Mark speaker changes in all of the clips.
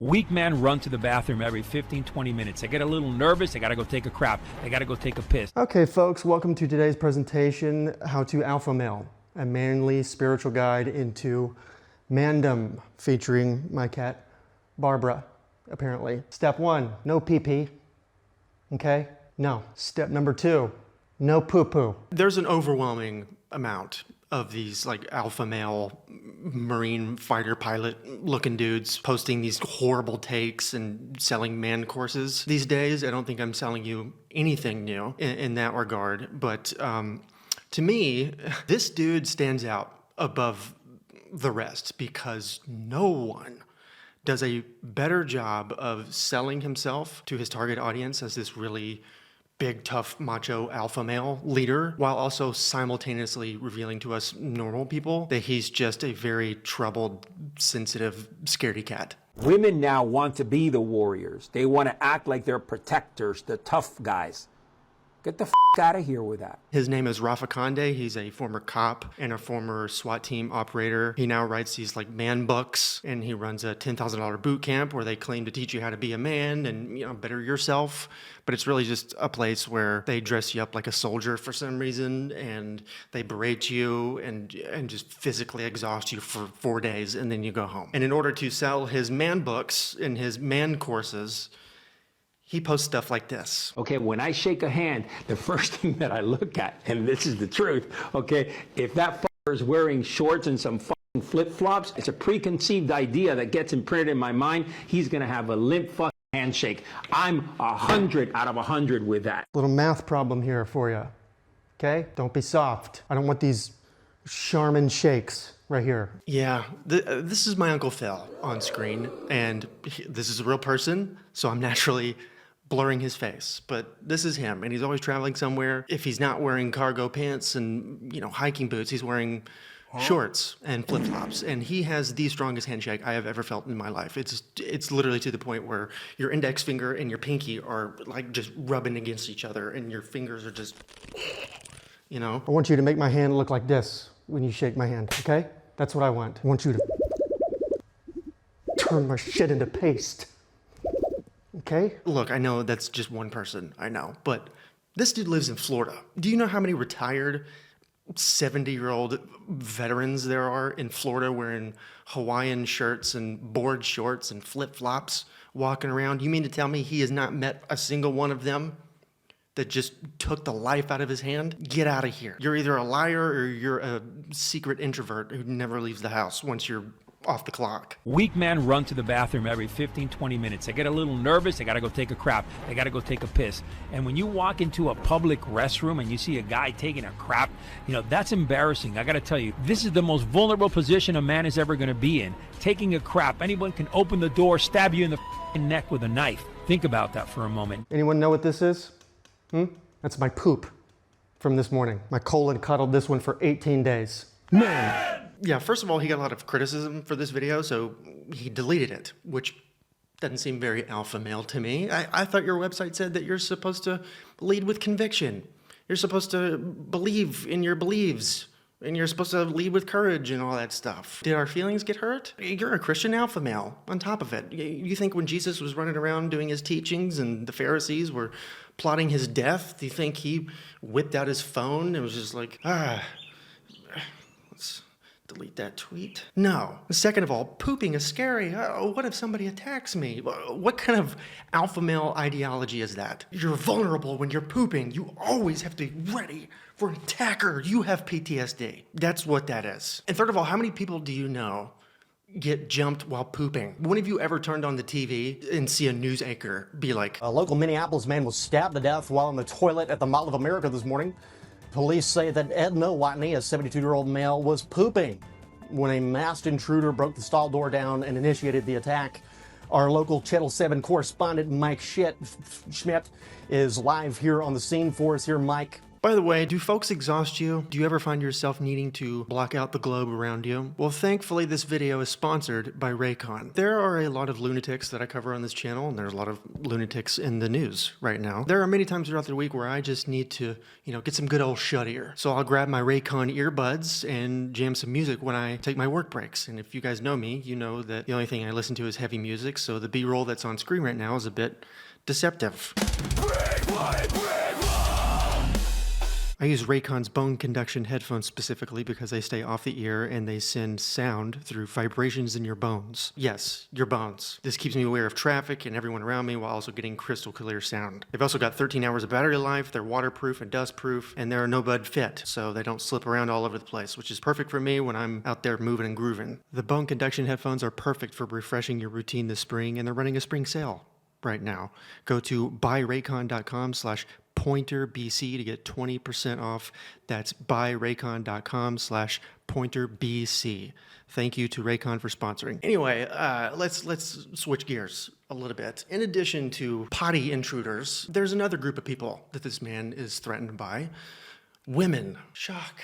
Speaker 1: Weak men run to the bathroom every 15, 20 minutes. They get a little nervous, they gotta go take a crap, they gotta go take a piss.
Speaker 2: Okay folks, welcome to today's presentation, How to Alpha Male, a manly spiritual guide into mandom, featuring my cat, Barbara, apparently. Step 1, no pee-pee, okay? No. Step number 2, no poo-poo. There's an overwhelming amount of these like alpha male marine fighter pilot looking dudes posting these horrible takes and selling man courses these days. I don't think I'm selling you anything new in that regard, but to me, this dude stands out above the rest because no one does a better job of selling himself to his target audience as this really big, tough, macho alpha male leader, while also simultaneously revealing to us normal people that he's just a very troubled, sensitive, scaredy cat.
Speaker 3: Women now want to be the warriors. They want to act like they're protectors, the tough guys. Get the f*** out of here with that.
Speaker 2: His name is Rafa Conde. He's a former cop and a former SWAT team operator. He now writes these like man books, and he runs a $10,000 boot camp where they claim to teach you how to be a man and, you know, better yourself. But it's really just a place where they dress you up like a soldier for some reason, and they berate you and just physically exhaust you for 4 days, and then you go home. And in order to sell his man books and his man courses, he posts stuff like this.
Speaker 3: Okay, when I shake a hand, the first thing that I look at, and this is the truth, okay, if that fucker is wearing shorts and some fucking flip-flops, it's a preconceived idea that gets imprinted in my mind. He's gonna have a limp fucking handshake. I'm 100 out of 100 with that. Little math problem here for you, okay? Don't be soft. I don't want these Charmin shakes right here. Yeah, this is my Uncle Phil on screen, and this is a real person, so I'm naturally blurring his face, but this is him, and he's always traveling somewhere. If he's not wearing cargo pants and, you know, hiking boots, he's wearing shorts and flip-flops, and he has the strongest handshake I have ever felt in my life. It's literally to the point where your index finger and your pinky are like just rubbing against each other, and your fingers are just, you know. I want you to make my hand look like this when you shake my hand, okay? That's what I want. I want you to turn my shit into paste. Okay? Look, I know that's just one person, I know, but this dude lives in Florida. Do you know how many retired 70-year-old veterans there are in Florida wearing Hawaiian shirts and board shorts and flip-flops walking around? You mean to tell me he has not met a single one of them that just took the life out of his hand? Get out of here. You're either a liar or you're a secret introvert who never leaves the house once you're off the clock.
Speaker 1: Weak men run to the bathroom every 15, 20 minutes. They get a little nervous, they gotta go take a crap, they gotta go take a piss. And when you walk into a public restroom and you see a guy taking a crap, you know, that's embarrassing. I gotta tell you, this is the most vulnerable position a man is ever gonna be in. Taking a crap. Anyone can open the door, stab you in the neck with a knife. Think about that for a moment. Anyone know what this is? That's my poop from this morning. My colon cuddled this one for 18 days. Man! Yeah, first of all, he got a lot of criticism for this video, so he deleted it, which doesn't seem very alpha male to me. I thought your website said that you're supposed to lead with conviction. You're supposed to believe in your beliefs, and you're supposed to lead with courage and all that stuff. Did our feelings get hurt? You're a Christian alpha male on top of it. You think when Jesus was running around doing his teachings and the Pharisees were plotting his death, do you think he whipped out his phone and was just like, let's delete that tweet? No. Second of all, pooping is scary. What if somebody attacks me? What kind of alpha male ideology is that? You're vulnerable when you're pooping. You always have to be ready for an attacker. You have PTSD. That's what that is. And third of all, how many people do you know get jumped while pooping? When have you ever turned on the TV and see a news anchor be like,
Speaker 4: a local Minneapolis man was stabbed to death while in the toilet at the Mall of America this morning. Police say that Edna Watney, a 72-year-old male, was pooping when a masked intruder broke the stall door down and initiated the attack. Our local Channel 7 correspondent, Mike Schmidt, is live here on the scene for us here. Mike,
Speaker 2: By the way, do folks exhaust you? Do you ever find yourself needing to block out the globe around you? Well, thankfully, this video is sponsored by Raycon. There are a lot of lunatics that I cover on this channel, and there's a lot of lunatics in the news right now. There are many times throughout the week where I just need to, get some good old shut ear. So I'll grab my Raycon earbuds and jam some music when I take my work breaks. And if you guys know me, you know that the only thing I listen to is heavy music, so the B-roll that's on screen right now is a bit deceptive. I use Raycon's bone conduction headphones specifically because they stay off the ear and they send sound through vibrations in your bones. Yes, your bones. This keeps me aware of traffic and everyone around me while also getting crystal clear sound. They've also got 13 hours of battery life, they're waterproof and dustproof, and they're no bud fit, so they don't slip around all over the place, which is perfect for me when I'm out there moving and grooving. The bone conduction headphones are perfect for refreshing your routine this spring, and they're running a spring sale right now. Go to buyraycon.com/PoynterBC to get 20% off. That's buyraycon.com/PoynterBC. Thank you to Raycon for sponsoring. Anyway, let's switch gears a little bit. In addition to potty intruders, there's another group of people that this man is threatened by. Women. Shock.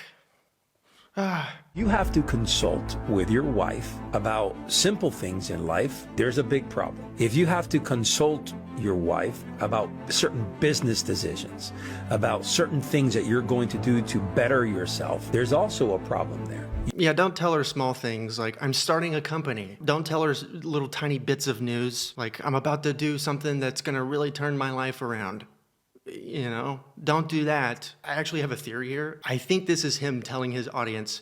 Speaker 3: You have to consult with your wife about simple things in life. There's a big problem. If you have to consult your wife about certain business decisions, about certain things that you're going to do to better yourself, there's also a problem there.
Speaker 2: Yeah, don't tell her small things like, I'm starting a company. Don't tell her little tiny bits of news like, I'm about to do something that's going to really turn my life around. Don't do that. I actually have a theory here. I think this is him telling his audience,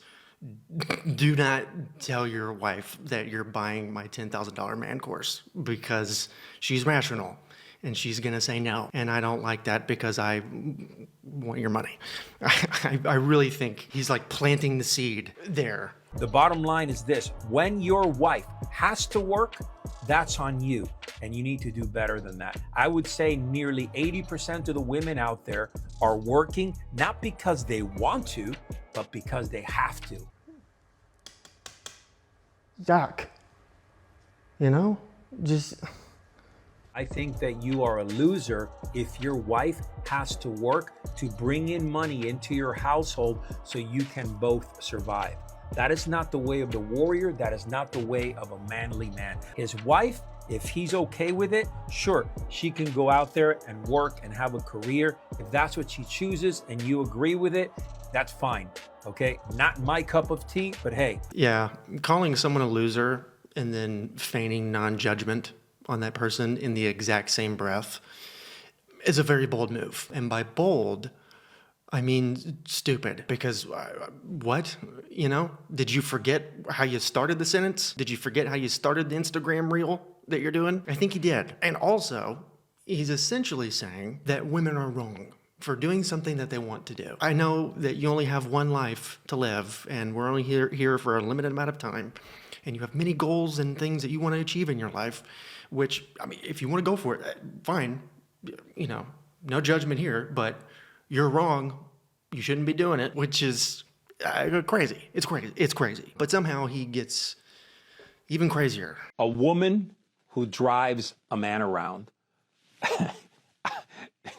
Speaker 2: do not tell your wife that you're buying my $10,000 man course because she's rational and she's going to say no. And I don't like that because I want your money. I really think he's like planting the seed there.
Speaker 1: The bottom line is this: when your wife has to work, that's on you, and you need to do better than that. I would say nearly 80% of the women out there are working not because they want to, but because they have to.
Speaker 2: Yuck.
Speaker 1: I think that you are a loser if your wife has to work to bring in money into your household so you can both survive. That is not the way of the warrior. That is not the way of a manly man. His wife, if he's okay with it, sure, she can go out there and work and have a career. If that's what she chooses and you agree with it, that's fine. Okay? Not my cup of tea, but hey.
Speaker 2: Yeah, calling someone a loser and then feigning non-judgment on that person in the exact same breath is a very bold move. And by bold, I mean stupid, because what? Did you forget how you started the sentence? Did you forget how you started the Instagram reel that you're doing? I think he did. And also, he's essentially saying that women are wrong for doing something that they want to do. I know that you only have one life to live, and we're only here for a limited amount of time, and you have many goals and things that you want to achieve in your life, which, if you want to go for it, fine, no judgment here, but you're wrong. You shouldn't be doing it, which is crazy. It's crazy. It's crazy. But somehow he gets even crazier.
Speaker 3: A woman who drives a man around,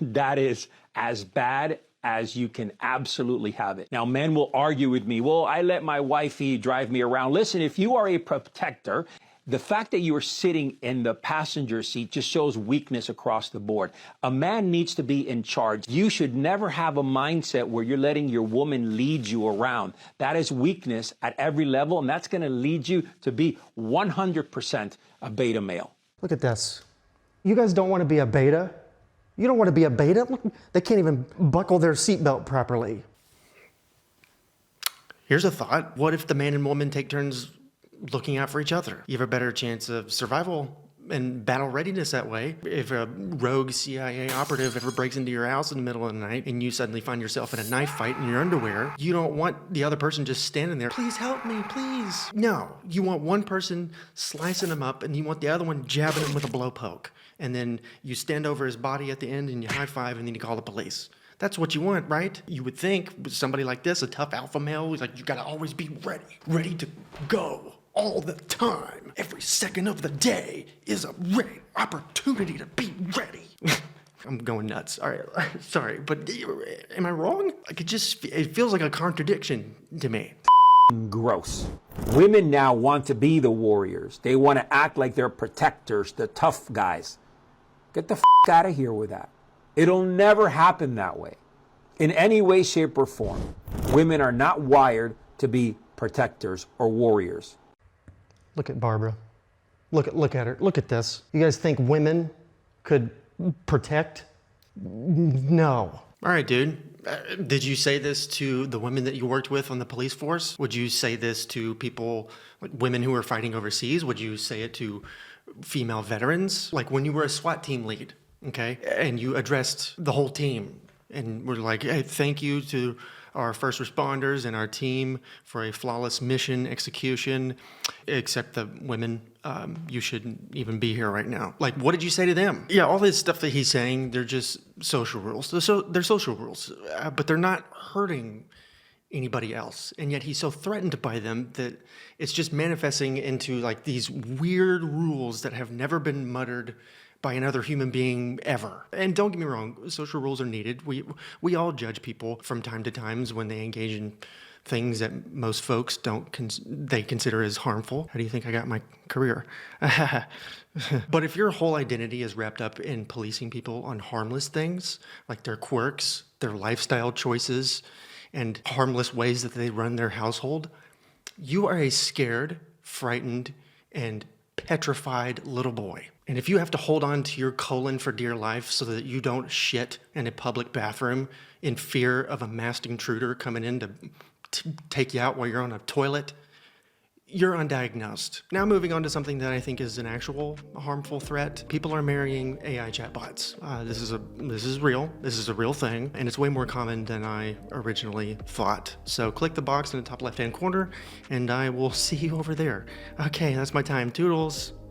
Speaker 3: that is as bad as you can absolutely have it. Now, men will argue with me, well, I let my wifey drive me around. Listen, if you are a protector, the fact that you are sitting in the passenger seat just shows weakness across the board. A man needs to be in charge. You should never have a mindset where you're letting your woman lead you around. That is weakness at every level, and that's going to lead you to be 100% a beta male.
Speaker 2: Look at this. You guys don't want to be a beta? You don't want to be a beta? Look, they can't even buckle their seatbelt properly. Here's a thought. What if the man and woman take turns looking out for each other? You have a better chance of survival and battle readiness that way. If a rogue CIA operative ever breaks into your house in the middle of the night and you suddenly find yourself in a knife fight in your underwear, you don't want the other person just standing there, please help me, please. No, you want one person slicing him up and you want the other one jabbing him with a blowpoke. And then you stand over his body at the end and you high five and then you call the police. That's what you want, right? You would think with somebody like this, a tough alpha male, he's like, you gotta always be ready to go. All the time, every second of the day is a opportunity to be ready. I'm going nuts. All right, sorry, but am I wrong? Like it feels like a contradiction to me.
Speaker 3: Gross. Women now want to be the warriors. They want to act like they're protectors, the tough guys. Get the out of here with that. It'll never happen that way. In any way, shape, or form. Women are not wired to be protectors or warriors.
Speaker 2: Look at Barbara. Look at her. Look at this. You guys think women could protect? No. All right, dude. Did you say this to the women that you worked with on the police force? Would you say this to people, like women who are fighting overseas? Would you say it to female veterans? Like when you were a SWAT team lead, okay, and you addressed the whole team and were like, hey, thank you to our first responders and our team for a flawless mission execution, except the women, you shouldn't even be here right now. Like, what did you say to them? Yeah, all this stuff that he's saying, they're just social rules. They're social rules, but they're not hurting anybody else. And yet he's so threatened by them that it's just manifesting into like these weird rules that have never been muttered by another human being ever. And don't get me wrong, social rules are needed. We all judge people from time to time when they engage in things that most folks they consider as harmful. How do you think I got my career? But if your whole identity is wrapped up in policing people on harmless things, like their quirks, their lifestyle choices, and harmless ways that they run their household, you are a scared, frightened, and petrified little boy. And if you have to hold on to your colon for dear life so that you don't shit in a public bathroom in fear of a masked intruder coming in to take you out while you're on a toilet, you're undiagnosed. Now moving on to something that I think is an actual harmful threat. People are marrying AI chatbots. This is real. This is a real thing, and it's way more common than I originally thought. So click the box in the top left-hand corner, and I will see you over there. Okay, that's my time. Toodles.